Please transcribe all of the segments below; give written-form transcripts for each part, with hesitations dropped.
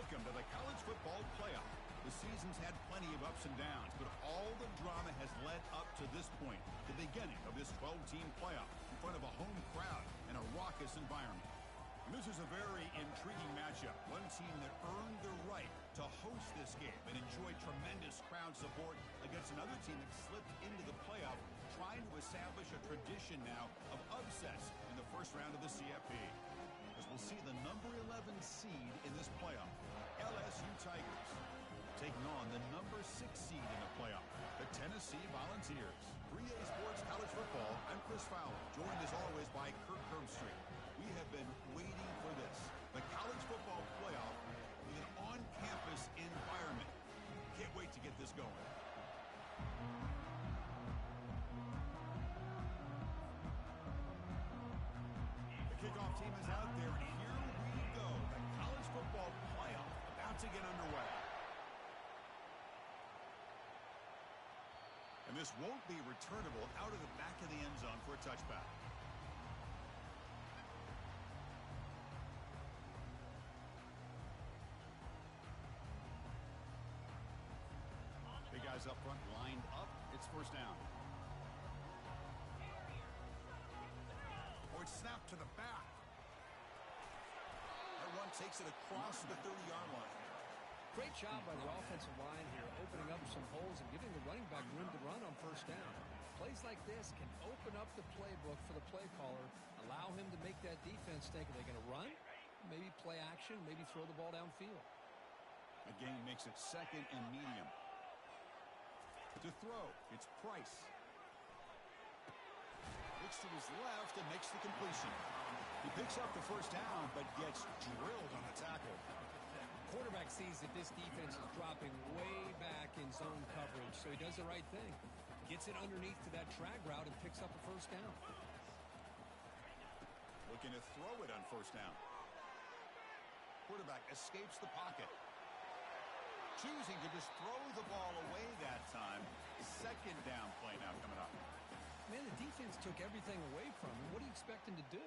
Welcome to the college football playoff. The season's had plenty of ups and downs, but all the drama has led up to this point, the beginning of this 12-team playoff in front of a home crowd and a raucous environment. And this is a very intriguing matchup. One team that earned the right to host this game and enjoy tremendous crowd support against another team that slipped into the playoff, trying to establish a tradition now of upsets in the first round of the CFP. As we'll see the number 11 seed in this playoff, LSU Tigers, taking on the number 6 seed in the playoff, the Tennessee Volunteers. 3A Sports College Football, I'm Chris Fowler, joined as always by Kirk Herbstreit. We have been waiting for this, the college football playoff with an on-campus environment. Can't wait to get this going. Kickoff team is out there, and here we go. The college football playoff about to get underway. And this won't be returnable out of the back of the end zone for a touchback. Big guys up front lined up. It's first down. It's snapped to the back. That run takes it across the 30-yard line. Great job by the offensive line here, opening up some holes and giving the running back room to run on first down. Plays like this can open up the playbook for the play caller, allow him to make that defense think, are they going to run? Maybe play action, maybe throw the ball downfield. Again, makes it second and medium. To throw, it's Price. Looks to his left and makes the completion. He picks up the first down, but gets drilled on the tackle. Quarterback sees that this defense is dropping way back in zone coverage, so he does the right thing. Gets it underneath to that drag route and picks up a first down. Looking to throw it on first down. Quarterback escapes the pocket. Choosing to just throw the ball away that time. Second down play now coming up. Man, the defense took everything away from him. What do you expect him to do?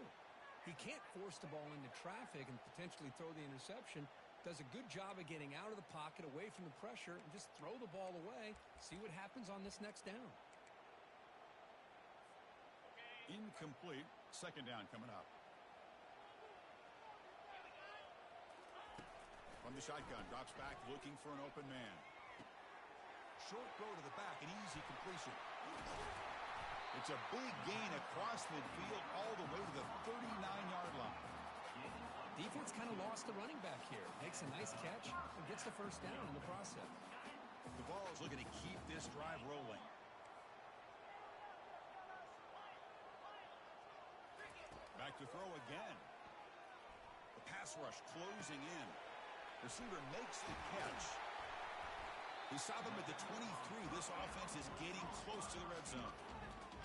He can't force the ball into traffic and potentially throw the interception. Does a good job of getting out of the pocket, away from the pressure, and just throw the ball away. See what happens on this next down. Incomplete. Second down coming up. From the shotgun, drops back looking for an open man. Short throw to the back, an easy completion. It's a big gain across midfield all the way to the 39-yard line. Defense kind of lost the running back here. Makes a nice catch and gets the first down in the process. The Vols looking to keep this drive rolling. Back to throw again. The pass rush closing in. Receiver makes the catch. We stop him at the 23. This offense is getting close to the red zone.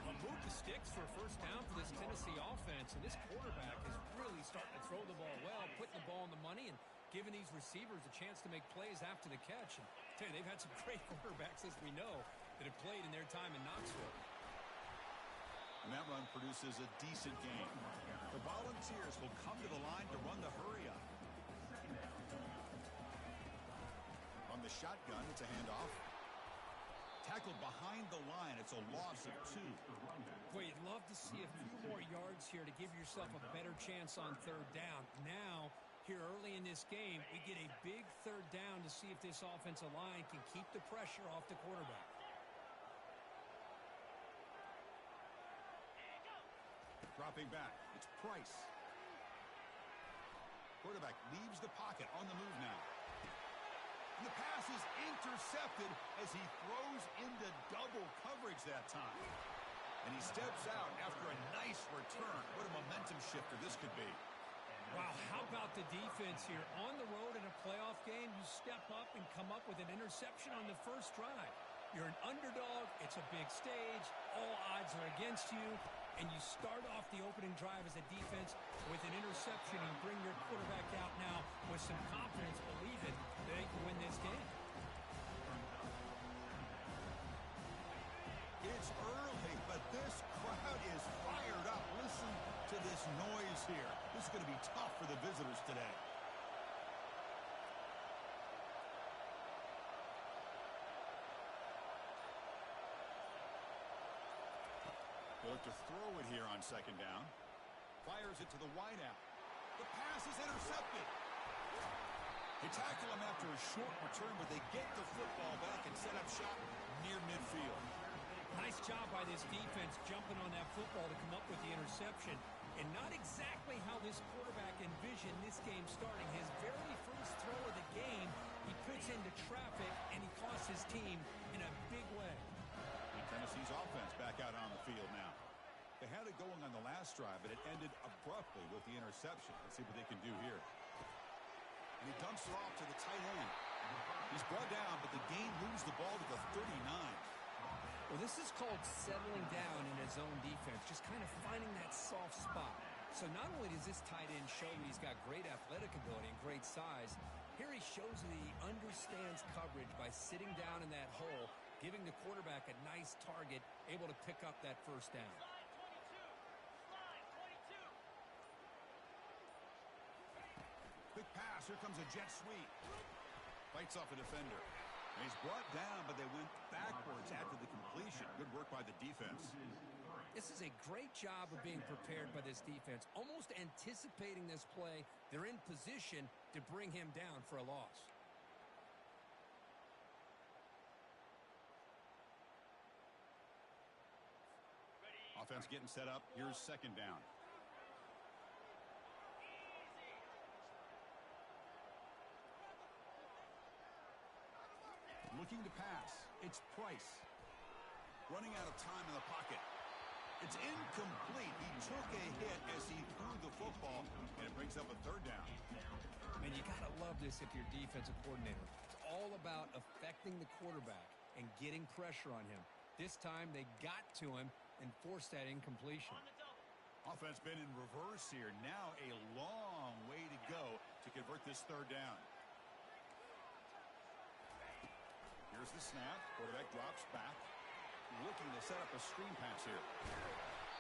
Well, move the sticks for a first down for this Tennessee offense, and this quarterback is really starting to throw the ball well, putting the ball on the money, and giving these receivers a chance to make plays after the catch. And I tell you, they've had some great quarterbacks, as we know, that have played in their time in Knoxville. And that run produces a decent gain. The Volunteers will come to the line to run the hurry-up. On the shotgun, it's a handoff. Tackled behind the line. It's a loss of 2. Boy, you'd love to see a few more yards here to give yourself a better chance on third down. Now, here early in this game, we get a big third down to see if this offensive line can keep the pressure off the quarterback. Dropping back, it's Price. Quarterback leaves the pocket on the move now. And the pass is intercepted as he throws into double coverage that time. And he steps out after a nice return. What a momentum shifter this could be. Wow, how about the defense here? On the road in a playoff game, you step up and come up with an interception on the first drive. You're an underdog. It's a big stage. All odds are against you. And you start off the opening drive as a defense with an interception and bring your quarterback out now with some confidence, believing that they can win this game. It's early, but this crowd is fired up. Listen to this noise here. This is going to be tough for the visitors today. They look to throw it here on second down. Fires it to the wideout. The pass is intercepted. They tackle him after a short return, but they get the football back and set up shop near midfield. Nice job by this defense jumping on that football to come up with the interception. And not exactly how this quarterback envisioned this game starting. His very first throw of the game, he puts into traffic, and he costs his team in a big way. And Tennessee's offense back out on the field now. They had it going on the last drive, but it ended abruptly with the interception. Let's see what they can do here. And he dumps it off to the tight end. He's brought down, but the game moves the ball to the 39. Well, this is called settling down in his own defense, just kind of finding that soft spot. So not only does this tight end show that he's got great athletic ability and great size, here he shows that he understands coverage by sitting down in that hole, giving the quarterback a nice target, able to pick up that first down. Quick pass. Here comes a jet sweep. Fights off a defender. And he's brought down, but they went backwards after the completion. Good work by the defense. This is a great job of being prepared by this defense, almost anticipating this play. They're in position to bring him down for a loss. Offense getting set up. Here's second down. Looking to pass. It's Price. Running out of time in the pocket. It's incomplete. He took a hit as he threw the football, and it brings up a third down. Man, you got to love this if you're defensive coordinator. It's all about affecting the quarterback and getting pressure on him. This time they got to him and forced that incompletion. Offense been in reverse here. Now a long way to go to convert this third down. Here's the snap. Quarterback drops back. Looking to set up a screen pass here.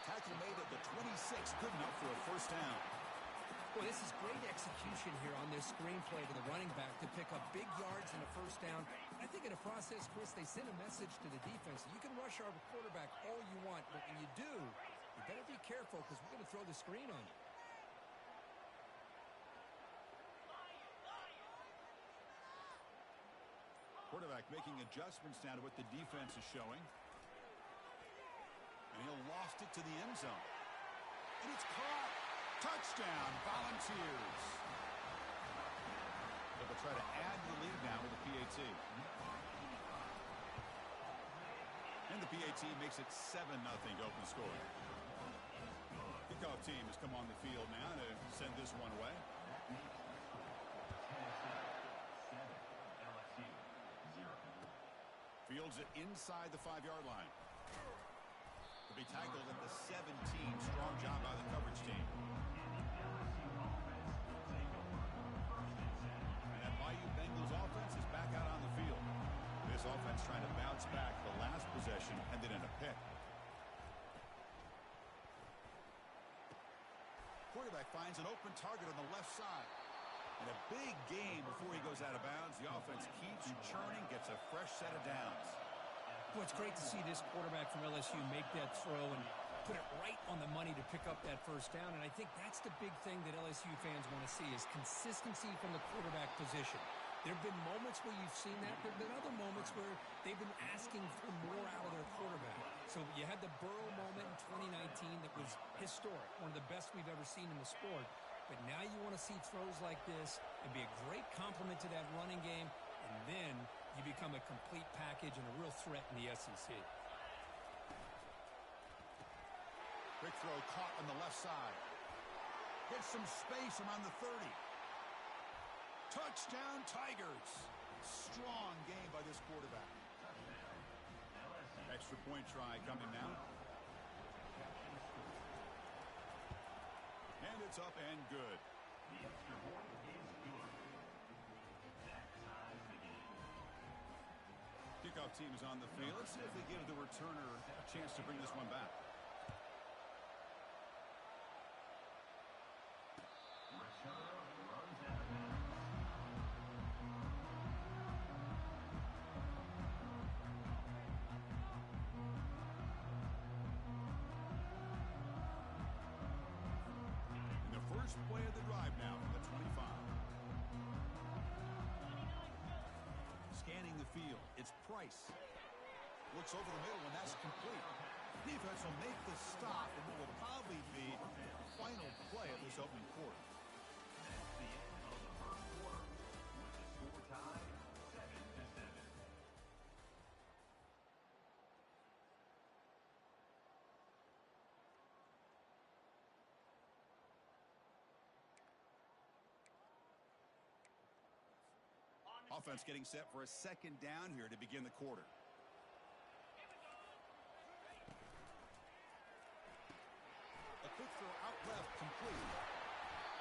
Tackle made at the 26. Good enough for a first down. Well, this is great execution here on this screen play to the running back to pick up big yards and a first down. I think in a process, Chris, they send a message to the defense. You can rush our quarterback all you want, but when you do, you better be careful because we're going to throw the screen on you. Quarterback making adjustments now to what the defense is showing. And he'll loft it to the end zone. And it's caught. Touchdown, Volunteers. They'll try to add the lead now with the PAT. And the PAT makes it 7-0 to open the score. Kickoff team has come on the field now to send this one away. Fields it inside the 5-yard line. To be tackled at the 17. Strong job by the coverage team. And that Bayou Bengals offense is back out on the field. This offense trying to bounce back. The last possession ended in a pick. Quarterback finds an open target on the left side. And a big game before he goes out of bounds. The offense keeps churning, gets a fresh set of downs. Well, it's great to see this quarterback from LSU make that throw and put it right on the money to pick up that first down. And I think that's the big thing that LSU fans want to see is consistency from the quarterback position. There have been moments where you've seen that. There have been other moments where they've been asking for more out of their quarterback. So you had the Burrow moment in 2019 that was historic, one of the best we've ever seen in the sport. But now you want to see throws like this and be a great complement to that running game, and then you become a complete package and a real threat in the SEC. Quick throw caught on the left side. Gets some space around the 30. Touchdown, Tigers. Strong game by this quarterback. Extra point try coming now. And it's up and good. Kickoff team is on the field. Let's see if they give the returner a chance to bring this one back. First play of the drive now from the 25. Scanning the field, it's Price. Looks over the middle, and that's complete. Defense will make the stop, and what will probably be the final play of this opening quarter. That's the end of the first quarter, with the score tied 7-7. Offense getting set for a second down here to begin the quarter. A quick throw out left, complete.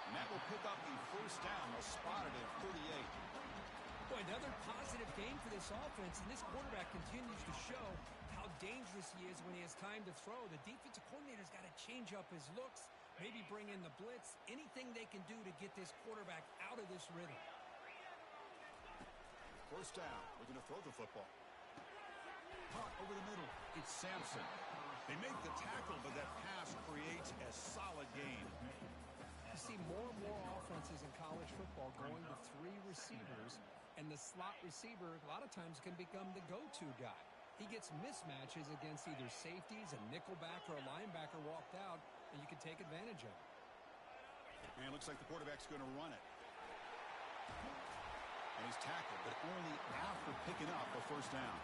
And that will pick up the first down. They'll spot it at 38. Boy, another positive game for this offense, and this quarterback continues to show how dangerous he is when he has time to throw. The defensive coordinator's got to change up his looks, maybe bring in the blitz, anything they can do to get this quarterback out of this rhythm. First down, looking to throw the football. Caught over the middle. It's Sampson. They make the tackle, but that pass creates a solid gain. You see more and more offenses in college football going to three receivers, and the slot receiver a lot of times can become the go-to guy. He gets mismatches against either safeties, a nickelback, or a linebacker walked out, and you can take advantage of it. And it looks like the quarterback's going to run it. And he's tackled, but only after picking up a first down.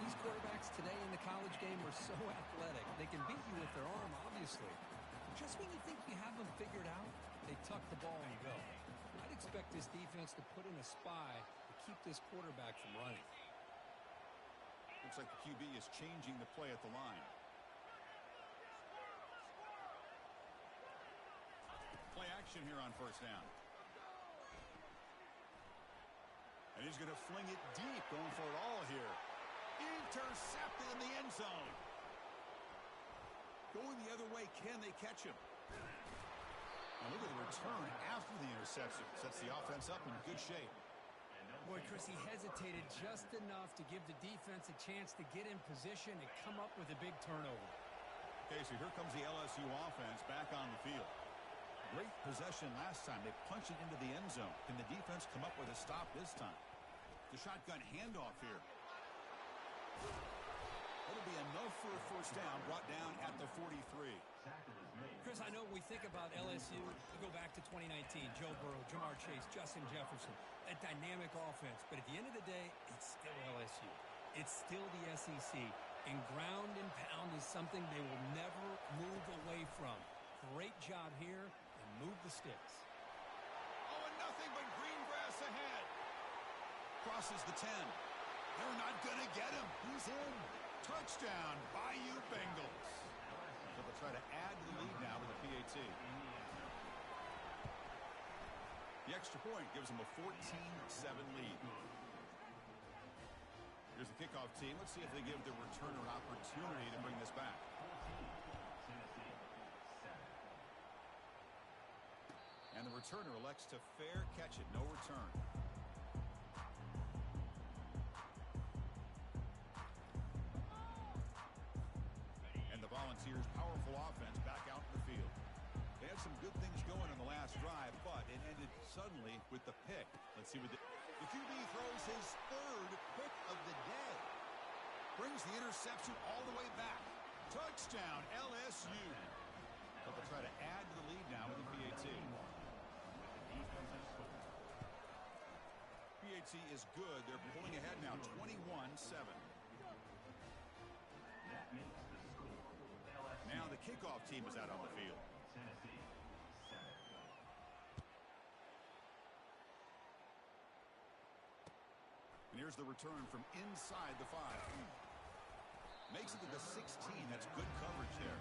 These quarterbacks today in the college game are so athletic. They can beat you with their arm, obviously. But just when you think you have them figured out, they tuck the ball and go. I'd expect this defense to put in a spy to keep this quarterback from running. Looks like the QB is changing the play at the line. Play action here on first down. And he's going to fling it deep, going for it all here. Intercepted in the end zone. Going the other way, can they catch him? Now look at the return after the interception. Sets the offense up in good shape. Boy, Chris, he hesitated just enough to give the defense a chance to get in position and come up with a big turnover. Okay, so here comes the LSU offense back on the field. Great possession last time. They punch it into the end zone. Can the defense come up with a stop this time? The shotgun handoff here. That'll be enough for a first down, brought down at the 43. Chris, I know we think about LSU. We go back to 2019, Joe Burrow, Jamar Chase, Justin Jefferson, a dynamic offense. But at the end of the day, it's still LSU. It's still the SEC. And ground and pound is something they will never move away from. Great job here, and move the sticks. Oh, and nothing but green grass ahead. Crosses the 10. They're not going to get him. He's in. Touchdown, Bayou Bengals. So they'll try to add to the lead now with a PAT. The extra point gives them a 14-7 lead. Here's the kickoff team. Let's see if they give the returner an opportunity to bring this back. And the returner elects to fair catch it. No return. Volunteers' powerful offense back out in the field. They had some good things going on the last drive, but it ended suddenly with the pick. Let's see what the QB throws his third pick of the day. Brings the interception all the way back. Touchdown, LSU. But they'll try to add to the lead now with the PAT. PAT is good. They're pulling ahead now, 21-7. Now the kickoff team is out on the field. And here's the return from inside the 5. Makes it to the 16. That's good coverage there.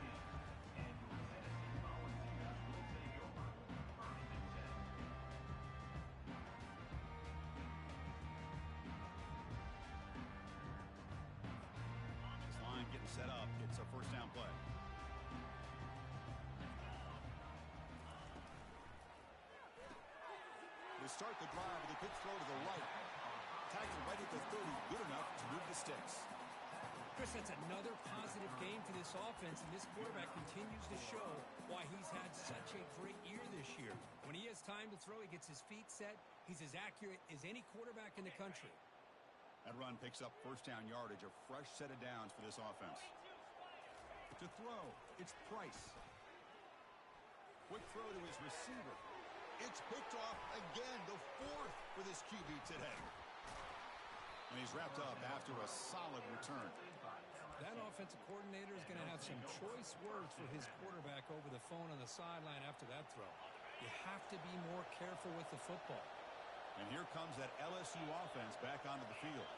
This line getting set up. It's a first down play. Start the drive with a quick throw to the right. Tackled right at the 30. Good enough to move the sticks. Chris, that's another positive game for this offense, and this quarterback continues to show why he's had such a great year this year. When he has time to throw, he gets his feet set. He's as accurate as any quarterback in the country. That run picks up first down yardage, a fresh set of downs for this offense. To throw, it's Price. Quick throw to his receiver. It's picked off again, the fourth for this QB today. And he's wrapped up after a solid return. That offensive coordinator is going to have some choice words for his quarterback over the phone on the sideline after that throw. You have to be more careful with the football. And here comes that LSU offense back onto the field.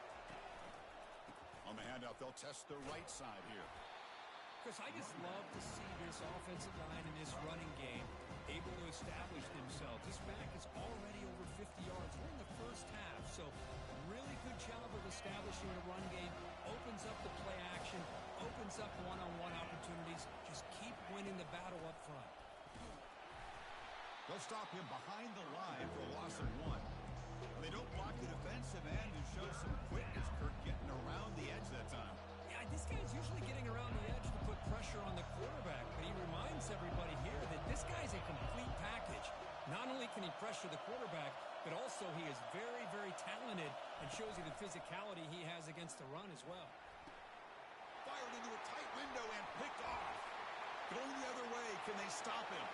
On the handout, they'll test the right side here. Chris, I just love to see this offensive line in this running game able to establish themselves. This back is already over 50 yards. We're in the first half, so really good job of establishing the run game. Opens up the play action, opens up one-on-one opportunities. Just keep winning the battle up front. They'll stop him behind the line for a loss of 1. They don't block the defensive end and show some quickness, Kirk, getting around the edge that time. Yeah, this guy's usually getting around the edge to put pressure on the quarterback, but he reminds everybody here that this guy's a complete package. Not only can he pressure the quarterback, but also he is very, very talented and shows you the physicality he has against the run as well. Fired into a tight window and picked off. Going the other way, can they stop him?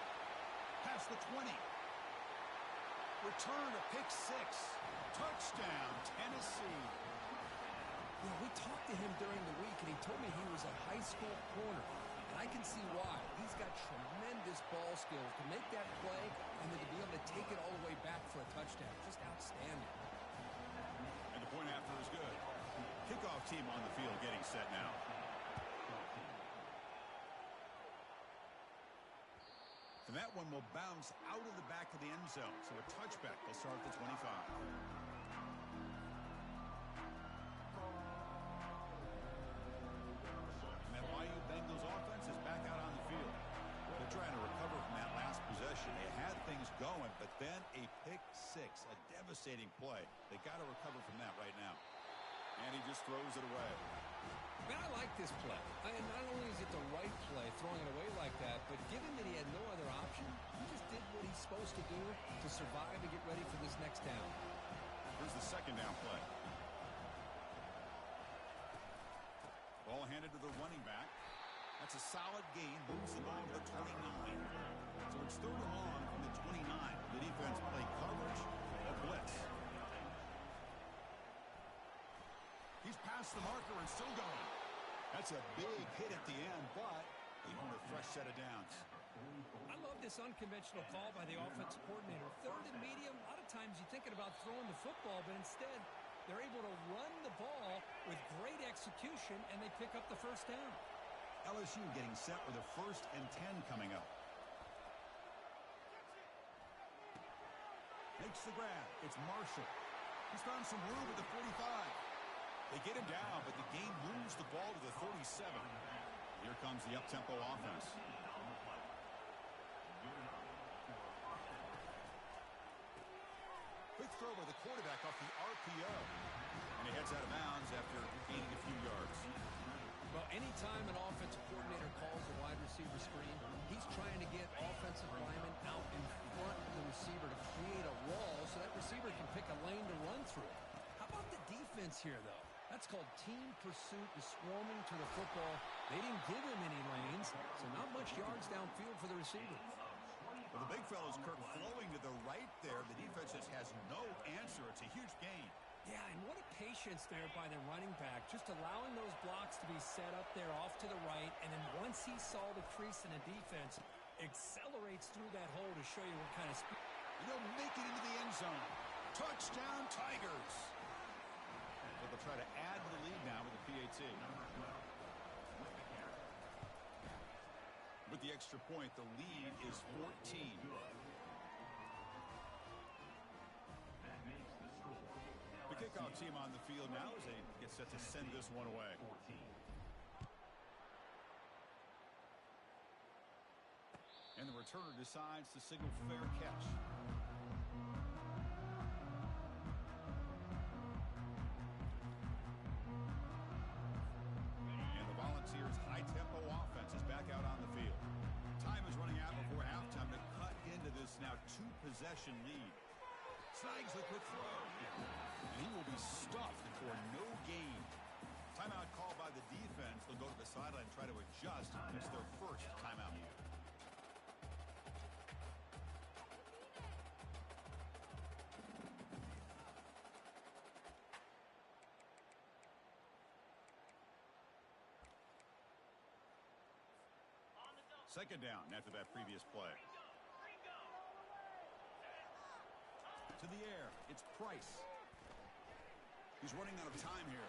Past the 20. Return a pick 6. Touchdown, Tennessee. You know, we talked to him during the week, and he told me he was a high school corner. And I can see why. He's got tremendous ball skills to make that play and then to be able to take it all the way back for a touchdown. Just outstanding. And the point after is good. Kickoff team on the field getting set now. And that one will bounce out of the back of the end zone. So a touchback will start at the 25. And that YU Bengals offense is back out on the field. They're trying to recover from that last possession. They had things going, but then a pick 6, a devastating play. They got to recover from that right now. And he just throws it away. Man, I like this play. And not only is it the right play, throwing it away like that, but given that he had no other option, he just did what he's supposed to do to survive and get ready for this next down. Here's the second down play. Ball handed to the running back. That's a solid gain. Moves the ball to the 29. So it's third and long from the 29. The defense play coverage or blitz. He's past the marker and still going. That's a big hit at the end, but they want a fresh set of downs. I love this unconventional call by the offensive coordinator. Third and medium, a lot of times you're thinking about throwing the football, but instead they're able to run the ball with great execution, and they pick up the first down. LSU getting set with a 1st and 10 coming up. Makes the grab. It's Marshall. He's found some room at the 45. They get him down, but the game moves the ball to the 37. Here comes the up-tempo offense. Quick throw by the quarterback off the RPO. And he heads out of bounds after gaining a few yards. Well, anytime an offensive coordinator calls a wide receiver screen, he's trying to get offensive linemen out in front of the receiver to create a wall so that receiver can pick a lane to run through. How about the defense here, though? That's called team pursuit and swarming to the football. They didn't give him any lanes, so not much yards downfield for the receiver. Well, the big fellow's Kirk flowing to the right there. The defense just has no answer. It's a huge gain. Yeah, and what a patience there by the running back, just allowing those blocks to be set up there off to the right, and then once he saw the crease in the defense, accelerates through that hole to show you what kind of speed. They'll make it into the end zone. Touchdown, Tigers. But they'll try to add to the lead now with the PAT. With the extra point, the lead is 14. The kickoff team on the field now as they get set to send this one away. And the returner decides to signal fair catch. possession lead. Snags the quick throw. And he will be stuffed for no gain. Timeout called by the defense. They'll go to the sideline and try to adjust. It's their first timeout. Second down after that previous play. To the air, it's Price. He's running out of time here.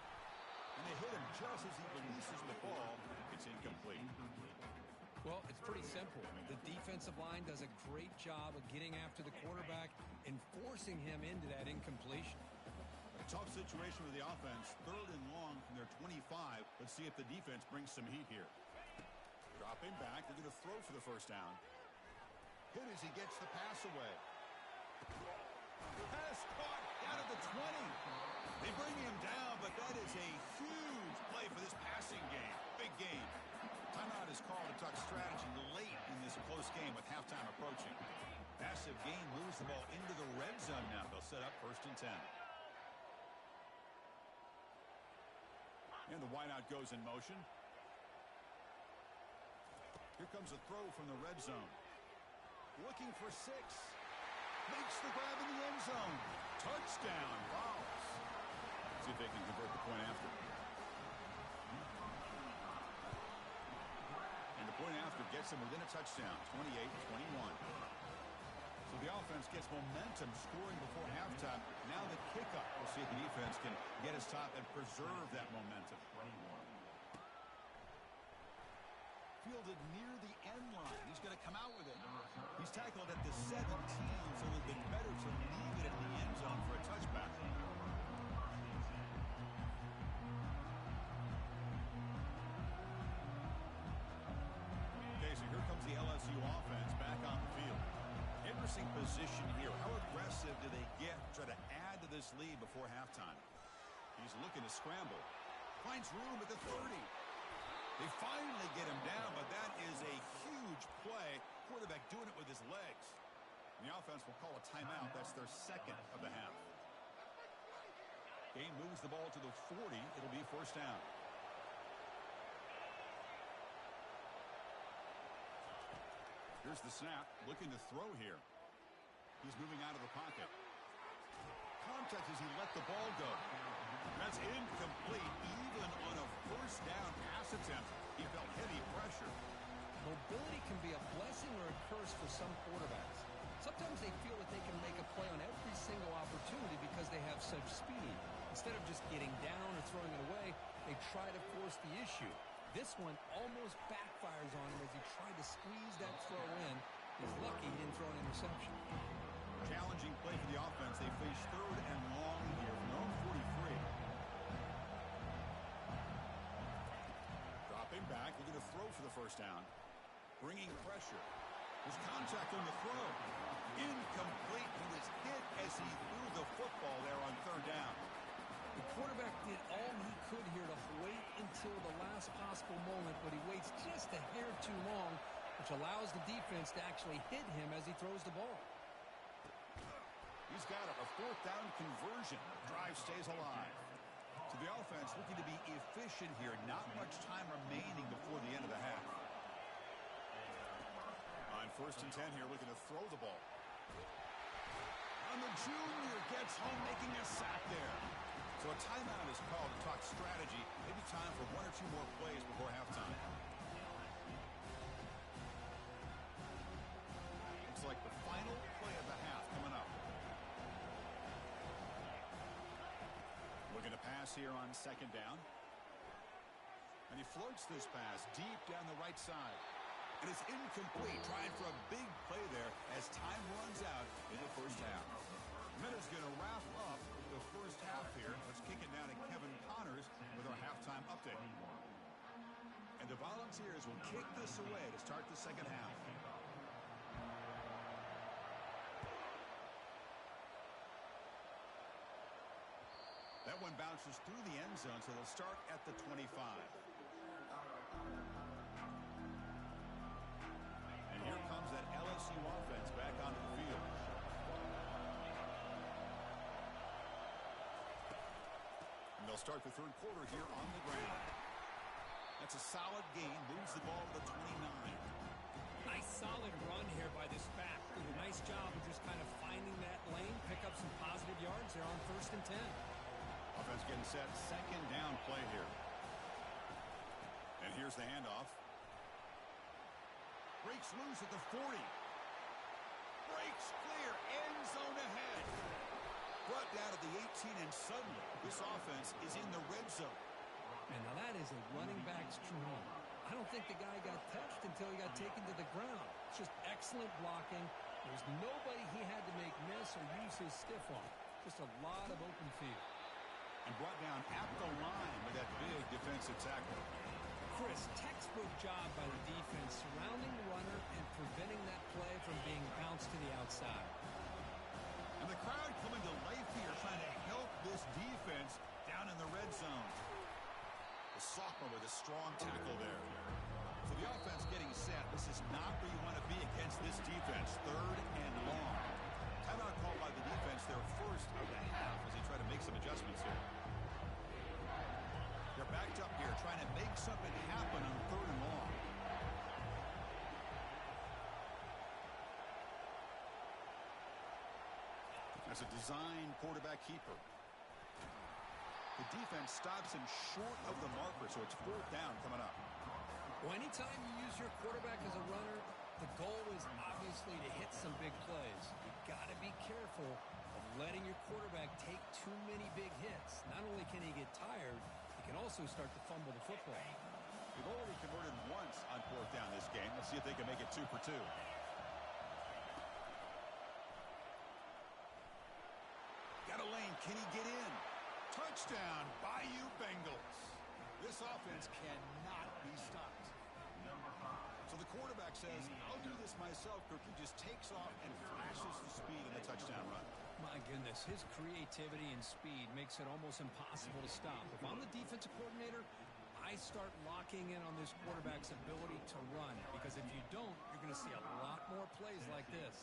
And they hit him just as he releases the ball. It's incomplete. Well, it's pretty simple. The defensive line does a great job of getting after the quarterback and forcing him into that incompletion. A tough situation with the offense. 3rd and long from their 25. Let's see if the defense brings some heat here. Dropping back. They're going to throw for the first down. Hit as he gets the pass away. Pass caught out of the 20. They bring him down, but that is a huge play for this passing game. Big game. Timeout is called to talk strategy late in this close game with halftime approaching. Massive gain moves the ball into the red zone now. They'll set up 1st and 10. And the wideout goes in motion. Here comes a throw from the red zone. Looking for 6. Makes the grab in the end zone. Touchdown, Vols. See if they can convert the point after. And the point after gets them within a touchdown, 28-21. So the offense gets momentum scoring before halftime. Now the kickoff. We'll see if the defense can get his top and preserve that momentum. Fielded near the end line. He's going to come out with it. He's tackled at the 17, so it would have been better to leave it in the end zone for a touchback. Okay, so here comes the LSU offense back on the field. Interesting position here. How aggressive do they get to try to add to this lead before halftime? He's looking to scramble. Finds room at the 30. They finally get him down, but that is a huge play. Quarterback doing it with his legs. And the offense will call a timeout. That's their 2nd of the half. Game moves the ball to the 40. It'll be 1st down. Here's the snap. Looking to throw here. He's moving out of the pocket. Contact as he let the ball go. That's incomplete. Even on a 1st down pass attempt, he felt heavy pressure. Mobility can be a blessing or a curse for some quarterbacks. Sometimes they feel that they can make a play on every single opportunity because they have such speed. Instead of just getting down or throwing it away, they try to force the issue. This one almost backfires on him as he tried to squeeze that throw in. He's lucky he didn't throw an interception. Challenging play for the offense. They face 3rd and long here from their own 43. Dropping back, looking to throw for the 1st down. Bringing pressure. There's contact on the throw. Incomplete. He was hit as he threw the football there on 3rd down. The quarterback did all he could here to wait until the last possible moment, but he waits just a hair too long, which allows the defense to actually hit him as he throws the ball. He's got a 4th down conversion. Drive stays alive. So the offense looking to be efficient here. Not much time remaining before the end of the half. On 1st and 10 here, looking to throw the ball. And the junior gets home, making a sack there. So a timeout is called to talk strategy. Maybe time for 1 or 2 more plays before halftime. Looks like the final play of the half coming up. Looking to pass here on 2nd down. And he floats this pass deep down the right side. And it's incomplete. Trying for a big play there as time runs out in the 1st half. Minute's going to wrap up the 1st half here. Let's kick it now to Kevin Connors with our halftime update. And the Volunteers will kick this away to start the 2nd half. That one bounces through the end zone, so they'll start at the 25. And here comes that LSU offense back onto the field. start the third quarter here on the ground. That's a solid gain. Moves the ball to the 29. Nice solid run here by this back. Did a nice job of just kind of finding that lane, pick up some positive yards there on 1st and 10. Offense getting set. Second down play here. And here's the handoff. Breaks loose at the 40. Breaks clear. End zone ahead. Brought down at the 18, and suddenly this offense is in the red zone. And now that is a running back's dream. I don't think the guy got touched until he got taken to the ground. It's just excellent blocking. There's nobody he had to make miss or use his stiff on. Just a lot of open field. And brought down at the line with that big defensive tackle. Chris, textbook job by the defense surrounding the runner and preventing that play from being bounced to the outside. And the crowd coming to life here trying to help this defense down in the red zone. The sophomore with a strong tackle there. So the offense getting set. This is not where you want to be against this defense. 3rd and long. Timeout called by the defense their first of the half as they try to make some adjustments here. They're backed up here trying to make something happen on 3rd and long. That's a design quarterback keeper. The defense stops him short of the marker, so it's 4th down coming up. Well, anytime you use your quarterback as a runner, the goal is obviously to hit some big plays. You've got to be careful of letting your quarterback take too many big hits. Not only can he get tired, he can also start to fumble the football. They've already converted once on 4th down this game. Let's see if they can make it 2 for 2. Got a lane. Can he get in? Touchdown, Bayou Bengals. This offense cannot be stopped. So the quarterback says, I'll do this myself. Cookie just takes off and flashes the speed in the touchdown run. My goodness, his creativity and speed makes it almost impossible to stop. If I'm the defensive coordinator, I start locking in on this quarterback's ability to run. Because if you don't, you're going to see a lot more plays like this.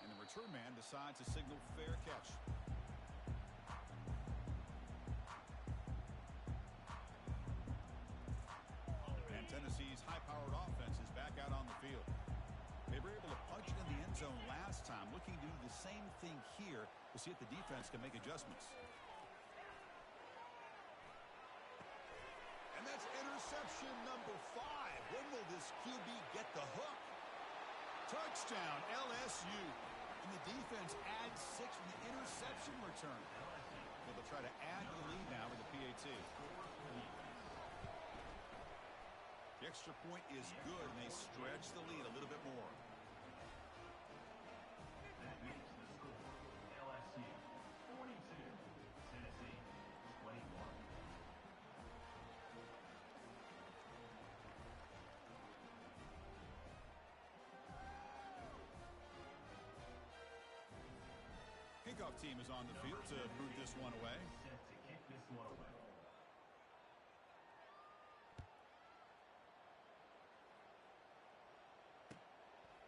And the return man decides to signal fair catch. And Tennessee's high-powered offense is back out on the field. They were able to punch it in the end zone last time, looking to do the same thing here to see if the defense can make adjustments. And that's interception number 5. When will this QB get the hook? Touchdown, LSU. And the defense adds 6 from the interception return. Well, they'll try to add to the lead now with the PAT. The extra point is good, and they stretch the lead a little bit more. That makes the score LSU 42, Tennessee 21. Kickoff team is on the field to move this one away. Set to kick this one away.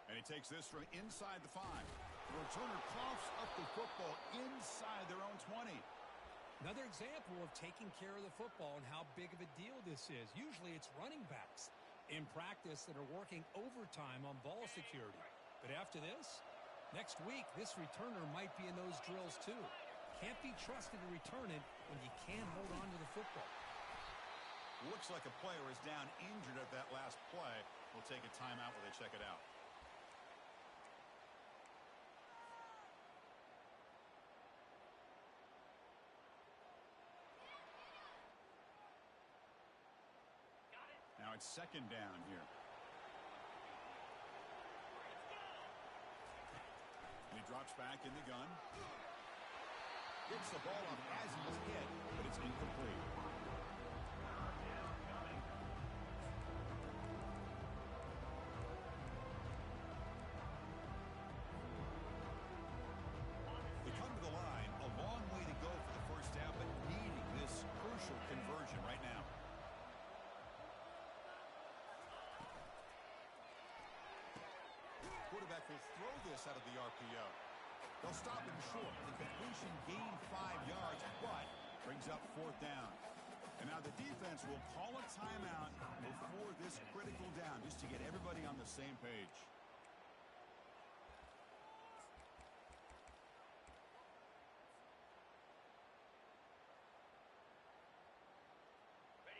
And he takes this from inside the 5. The returner coughs up the football inside their own 20. Another example of taking care of the football and how big of a deal this is. Usually it's running backs in practice that are working overtime on ball security. But after this, next week, this returner might be in those drills too. Can't be trusted to return it when you can't hold on to the football. Looks like a player is down injured at that last play. We'll take a timeout while they check it out. Now it's second down here. And he drops back in the gun. Gets the ball up as he's hit, but it's incomplete. They come to the line, a long way to go for the first down, but needing this crucial conversion right now. Quarterback will throw this out of the RPO. They'll stop him short. The completion gained 5 yards, but brings up 4th down. And now the defense will call a timeout before this critical down, just to get everybody on the same page.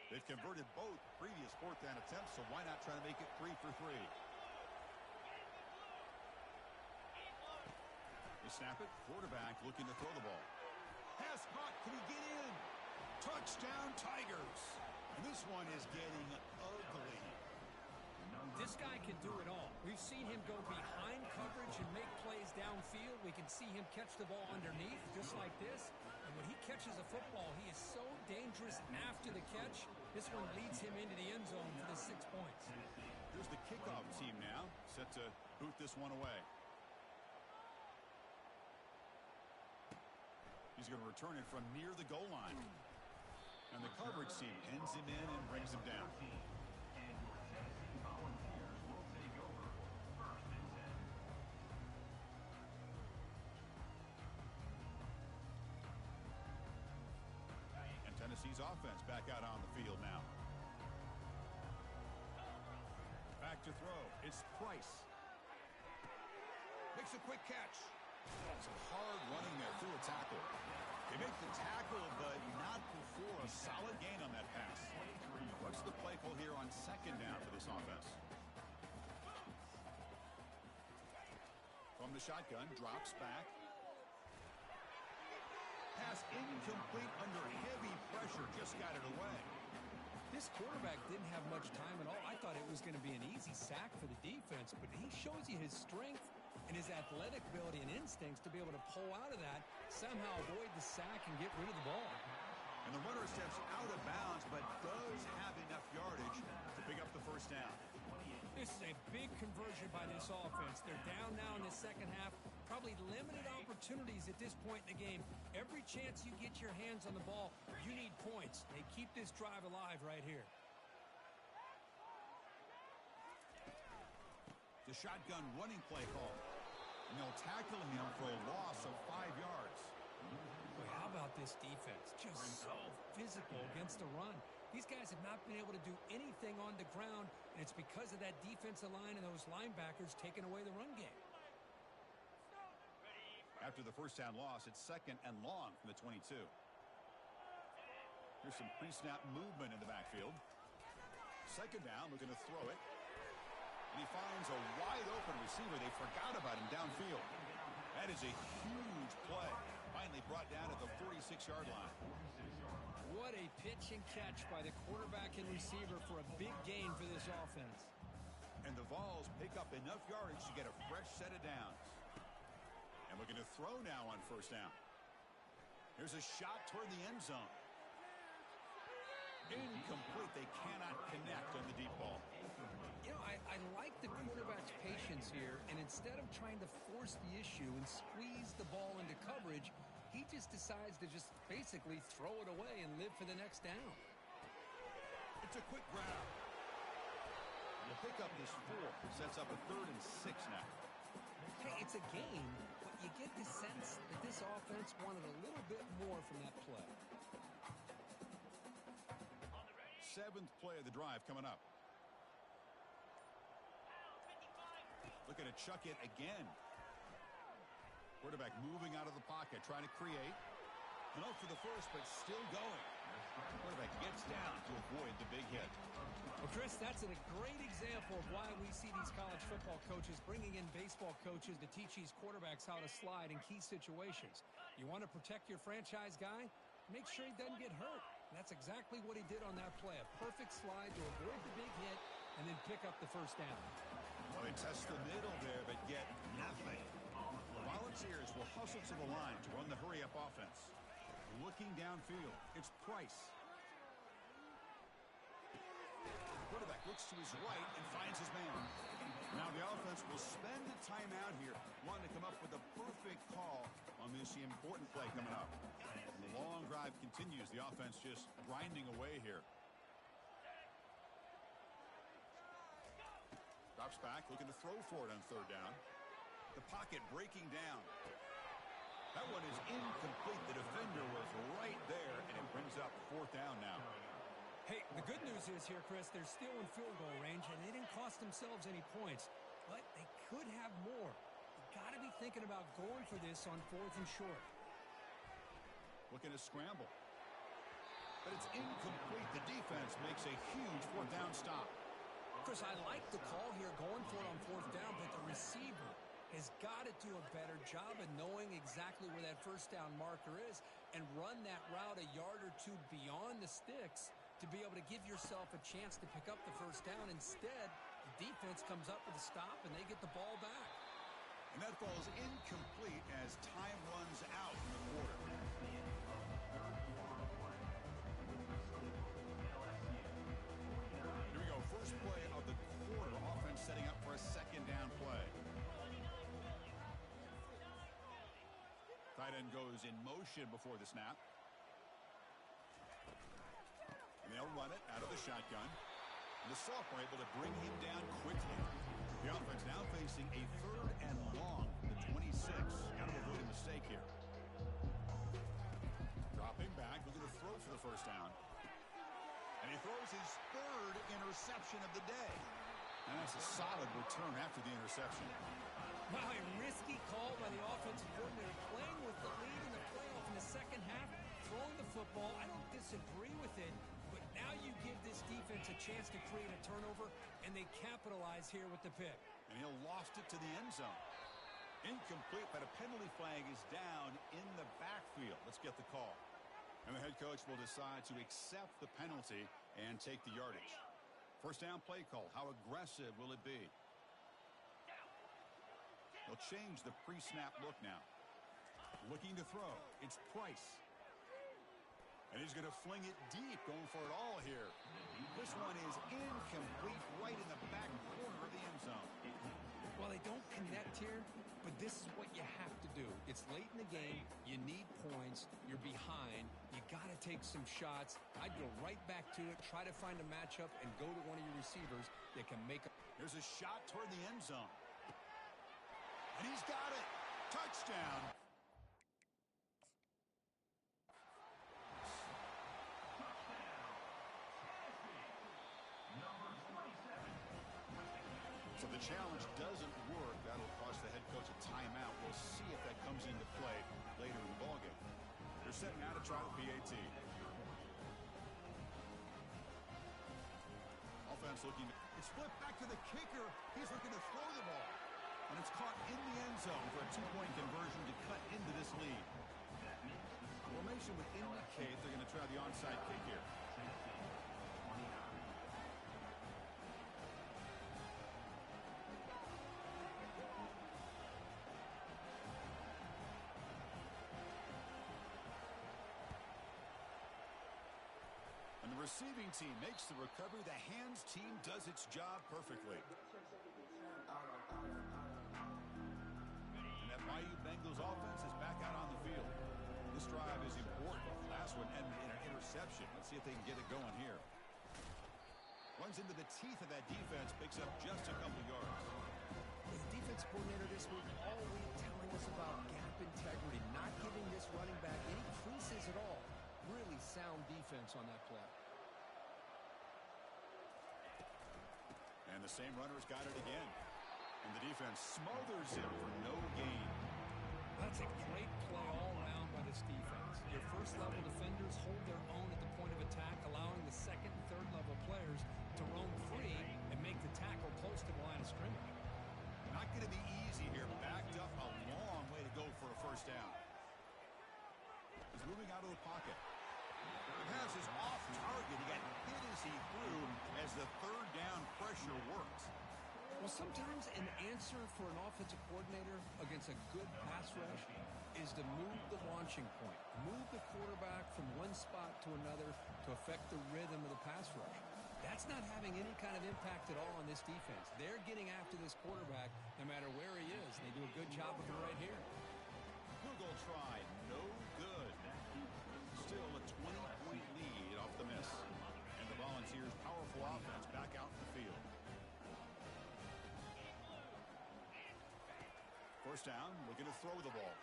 They've converted both previous 4th down attempts, so why not try to make it 3 for 3? They snap it. Quarterback looking to throw the ball. Pass caught. Can he get in? Touchdown, Tigers. And this one is getting ugly. This guy can do it all. We've seen him go behind coverage and make plays downfield. We can see him catch the ball underneath, just like this. And when he catches a football, he is so dangerous after the catch. This one leads him into the end zone for the 6 points. Here's the kickoff team now, set to boot this one away. He's going to return it from near the goal line. And the coverage team ends him in and brings him down. And Tennessee's offense back out on the field now. Back to throw. It's Price. Makes a quick catch. Some hard running there through a tackle. They make the tackle, but not before a solid gain on that pass. What's the play call here on 2nd down for this offense? From the shotgun, drops back. Pass incomplete under heavy pressure, just got it away. This quarterback didn't have much time at all. I thought it was going to be an easy sack for the defense, but he shows you his strength and his athletic ability and instincts to be able to pull out of that, somehow avoid the sack and get rid of the ball. And the runner steps out of bounds, but does have enough yardage to pick up the 1st down. This is a big conversion by this offense. They're down now in the 2nd half. Probably limited opportunities at this point in the game. Every chance you get your hands on the ball, you need points. They keep this drive alive right here. The shotgun running play call. And they'll tackle him for a loss of 5 yards. Boy, how about this defense? Just so physical against the run. These guys have not been able to do anything on the ground, and it's because of that defensive line and those linebackers taking away the run game. After the 1st down loss, it's 2nd and long from the 22. Here's some pre-snap movement in the backfield. 2nd down, looking to throw it. And he finds a wide-open receiver. They forgot about him downfield. That is a huge play. Finally brought down at the 46-yard line. What a pitch and catch by the quarterback and receiver for a big gain for this offense. And the Vols pick up enough yardage to get a fresh set of downs. And looking to throw now on 1st down. Here's a shot toward the end zone. Incomplete. They cannot connect on the deep ball. You know, I like the quarterback's patience here, and instead of trying to force the issue and squeeze the ball into coverage, he just decides to just basically throw it away and live for the next down. It's a quick grab. The pickup is 4. Sets up a 3rd and 6 now. Hey, it's a game, but you get the sense that this offense wanted a little bit more from that play. 7th play of the drive coming up. Looking to chuck it again. Quarterback moving out of the pocket, trying to create. And out for the 1st, but still going. Quarterback gets down to avoid the big hit. Well, Chris, that's a great example of why we see these college football coaches bringing in baseball coaches to teach these quarterbacks how to slide in key situations. You want to protect your franchise guy? Make sure he doesn't get hurt. And that's exactly what he did on that play. A perfect slide to avoid the big hit and then pick up the 1st down. Well, they test the middle there, but get nothing. The Volunteers will hustle to the line to run the hurry-up offense. Looking downfield, it's Price. The quarterback looks to his right and finds his man. Now the offense will spend the timeout here, wanting to come up with a perfect call on this important play coming up. And the long drive continues. The offense just grinding away here. Drops back, looking to throw for it on 3rd down. The pocket breaking down. That one is incomplete. The defender was right there, and it brings up fourth down now. Hey, the good news is here, Chris, they're still in field goal range, and they didn't cost themselves any points, but they could have more. You got to be thinking about going for this on 4th and short. Looking to scramble. But it's incomplete. The defense makes a huge fourth down stop. Chris, I like the call here going for it on 4th down, but the receiver has got to do a better job of knowing exactly where that first down marker is and run that route a yard or two beyond the sticks to be able to give yourself a chance to pick up the first down. Instead, the defense comes up with a stop, and they get the ball back. And that falls incomplete as time runs out in the quarter. Here we go. First play of the quarter. Offense setting up for a second down play. Tight end goes in motion before the snap. And they'll run it out of the shotgun. And the sophomore able to bring him down quickly. The offense now facing a 3rd and long. The 26. Got to avoid a mistake here. Dropping back, looking to throw for the first down. And he throws his 3rd interception of the day. And that's a solid return after the interception. Wow, a risky call by the offensive coordinator, playing with the lead in the playoff in the second half, throwing the football. I don't disagree with it, but now you give this defense a chance to create a turnover, and they capitalize here with the pick. And he'll lost it to the end zone. Incomplete, but a penalty flag is down in the backfield. Let's get the call. And the head coach will decide to accept the penalty and take the yardage. First down play call. How aggressive will it be? They'll change the pre-snap look now. Looking to throw. It's Price. And he's going to fling it deep, going for it all here. This one is incomplete, right in the back corner of the end zone. Well, they don't connect here, but this is what you have to do. It's late in the game. You need points. You're behind. You got to take some shots. I'd go right back to it, try to find a matchup, and go to one of your receivers that can make a... Here's a shot toward the end zone. And he's got it. Touchdown. So the challenge doesn't work. That'll cost the head coach a timeout. We'll see if that comes into play later in the ballgame. They're setting out to try the PAT. Offense looking. It's flipped back to the kicker. He's looking to throw the ball. And it's caught in the end zone for a 2-point conversion to cut into this lead. Formation would indicate they're going to try the onside kick here. And the receiving team makes the recovery. The hands team does its job perfectly. And that Bayou Bengals offense is back out on the field. This drive is important. Last one ended in an interception. Let's see if they can get it going here. Runs into the teeth of that defense, picks up just a couple yards. The defense coordinator this week all week telling us about gap integrity, not giving this running back any creases at all. Really sound defense on that play. And the same runner's got it again. And the defense smothers him for no gain. That's a great play all around by this defense. Your first-level defenders hold their own at the point of attack, allowing the second and third-level players to roam free and make the tackle close to the line of scrimmage. Not going to be easy here. Backed up a long way to go for a first down. He's moving out of the pocket. The pass is off target. He got hit as he threw as the third down pressure worked. Well, sometimes an answer for an offensive coordinator against a good pass rush is to move the launching point. Move the quarterback from one spot to another to affect the rhythm of the pass rush. That's not having any kind of impact at all on this defense. They're getting after this quarterback no matter where he is. They do a good job of it right here. Google try. No good. Still a 20-point lead off the miss. And the Volunteers' powerful offense back out in the field. First down, looking to throw the ball.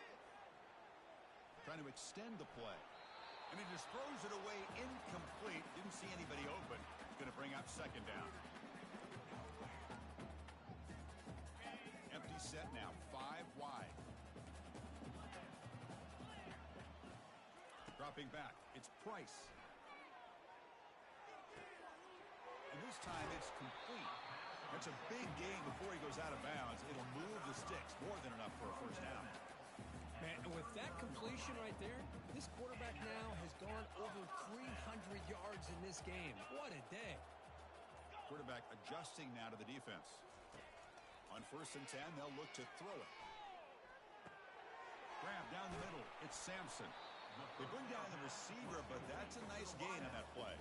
trying to extend the play. And he just throws it away incomplete. Didn't see anybody open. Going to bring up second down. Empty set now, 5 wide. Dropping back, it's Price. And this time it's complete. That's a big gain before he goes out of bounds. It'll move the sticks, more than enough for a first down. Man, and with that completion right there, this quarterback now has gone over 300 yards in this game. What a day. Quarterback adjusting now to the defense. On 1st and 10, they'll look to throw it. Grab down the middle. It's Sampson. They bring down the receiver, but that's a nice gain on that play.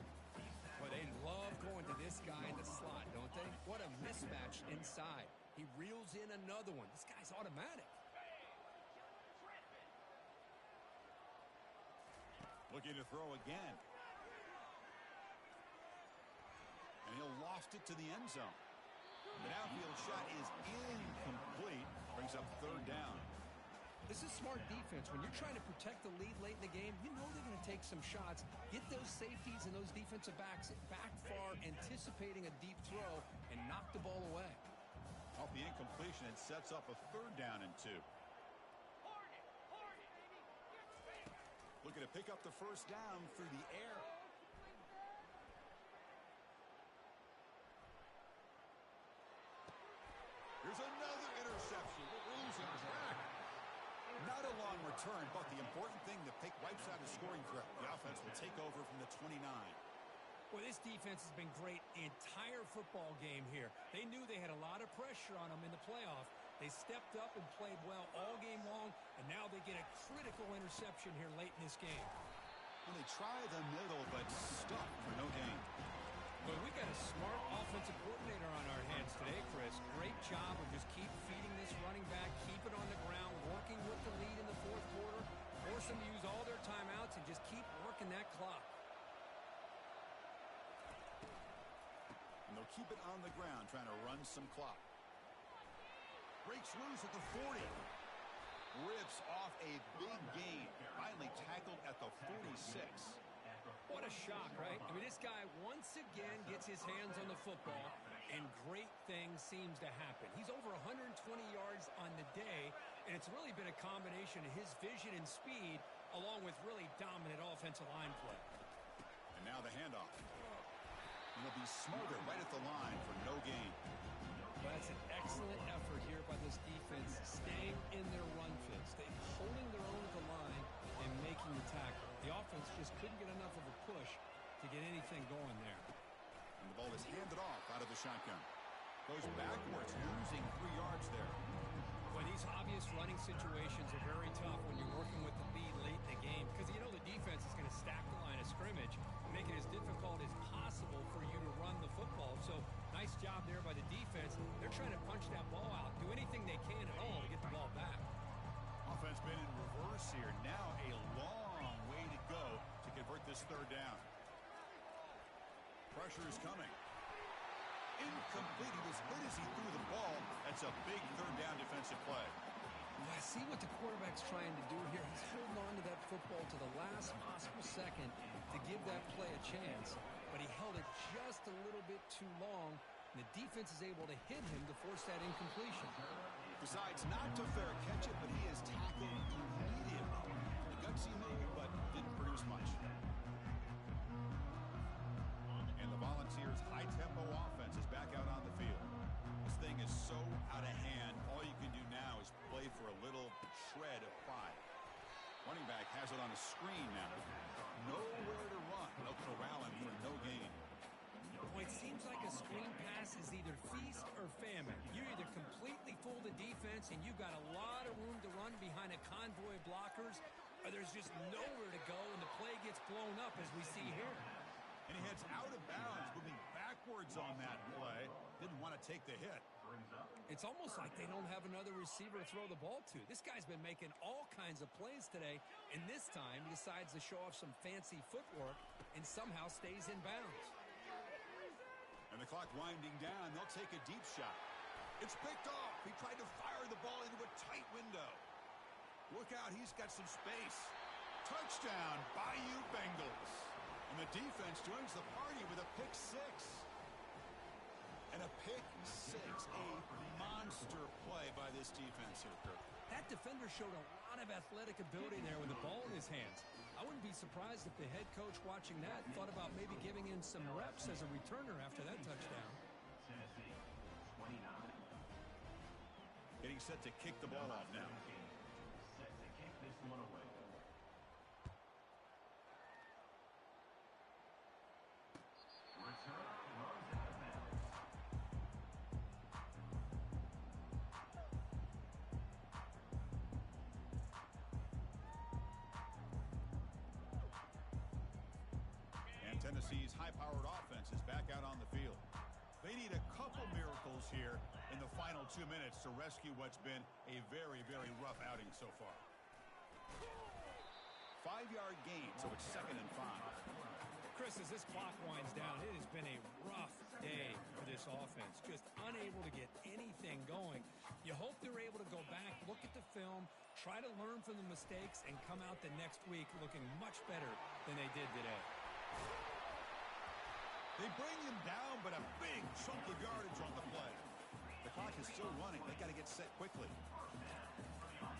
Well, they love going to this guy in the slot, don't they? What a mismatch inside. He reels in another one. This guy's automatic. Looking to throw again. And he'll loft it to the end zone. The downfield shot is incomplete. Brings up 3rd down. This is smart defense. When you're trying to protect the lead late in the game, you know they're going to take some shots, get those safeties and those defensive backs back far, anticipating a deep throw, and knock the ball away. Off the incompletion, it sets up a 3rd down and 2. Looking to pick up the first down through the air. Here's another interception. Losing track. Not a long return, but the important thing, the pick wipes out a scoring threat. The offense will take over from the 29. Well, this defense has been great the entire football game here. They knew they had a lot of pressure on them in the playoff. They stepped up and played well all game long, and now they get a critical interception here late in this game. Well, they try the middle, but stuck for no gain. But we got a smart offensive coordinator on our hands today, Chris. Great job of just keep feeding this running back, keep it on the ground, working with the lead in the 4th quarter, force them to use all their timeouts, and just keep working that clock. And they'll keep it on the ground, trying to run some clock. Breaks loose at the 40. Rips off a big gain. Finally tackled at the 46. What a shock, right? I mean, this guy once again gets his hands on the football, and great things seems to happen. He's over 120 yards on the day, and it's really been a combination of his vision and speed, along with really dominant offensive line play. And now the handoff. And he'll be smarter right at the line for no gain. Well, that's an excellent effort here by this defense, staying in their run fits. They're holding their own at the line and making the tackle. The offense just couldn't get enough of a push to get anything going there. And the ball is handed off out of the shotgun. Goes backwards, losing 3 yards there. Well, these obvious running situations are very tough when you're working with the lead late in the game, because you know the defense is going to stack the line of scrimmage, make it as difficult as possible for you to run the football. So nice job there by the defense. They're trying to punch that ball out, do anything they can at all to get the ball back. Offense been in reverse here. Now a long way to go to convert this 3rd down. Pressure is coming. Incomplete. He was hit as he threw the ball. That's a big 3rd down defensive play. Well, I see what the quarterback's trying to do here. He's holding on to that football to the last possible second to give that play a chance, but he held it just a little bit too long, and the defense is able to hit him to force that incompletion. Decides not to fair catch it, but he is tackled immediately. A gutsy move, but didn't produce much. And the Volunteers' high-tempo offense is back out on the field. This thing is so out of hand, all you can do now is play for a little shred of pride. Running back has it on a screen now. Nowhere to run. They'll corral him for no gain. Well, it seems like a screen pass is either feast or famine. You either completely fool the defense and you've got a lot of room to run behind a convoy of blockers, or there's just nowhere to go and the play gets blown up as we see here. And he heads out of bounds, moving backwards on that play. Didn't want to take the hit. It's almost like they don't have another receiver to throw the ball to. This guy's been making all kinds of plays today, and this time he decides to show off some fancy footwork and somehow stays in bounds. And the clock winding down, they'll take a deep shot. It's picked off. He tried to fire the ball into a tight window. Look out, he's got some space. Touchdown, Bayou Bengals. And the defense joins the party with a pick six. And a pick six, a monster play by this defense here, Kirk. That defender showed a lot of athletic ability there with the ball in his hands. I wouldn't be surprised if the head coach watching that thought about maybe giving him some reps as a returner after that touchdown. Tennessee, 29. Getting set to kick the ball off now. Set to kick this one away. Return runs at the bounds. And Tennessee's high-powered offense is back out on the field. They need a couple miracles here in the final 2 minutes to rescue what's been a very, very rough outing so far. 5-yard gain, so it's 2nd and 5. Chris, as this clock winds down, it has been a rough day for this offense. Just unable to get anything going. You hope they're able to go back, look at the film, try to learn from the mistakes, and come out the next week looking much better than they did today. They bring him down, but a big chunk of yardage on the play. The clock is still running. They got to get set quickly.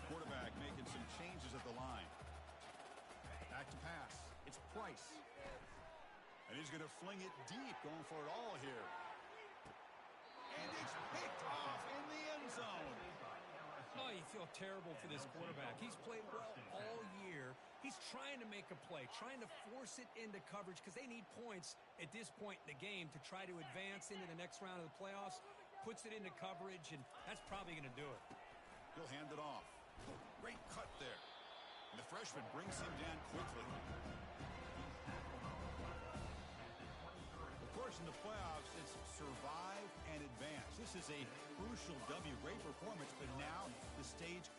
Quarterback making some changes at the line. Back to pass. It's Price. And he's going to fling it deep, going for it all here. And it's picked off in the end zone. Oh, you feel terrible for this quarterback. He's played well all year. He's trying to make a play, trying to force it into coverage because they need points at this point in the game to try to advance into the next round of the playoffs. Puts it into coverage, and that's probably going to do it. He'll hand it off. Great cut there. And the freshman brings him down quickly. Of course, in the playoffs, it's survive and advance. This is a crucial W. Great performance, but now the stage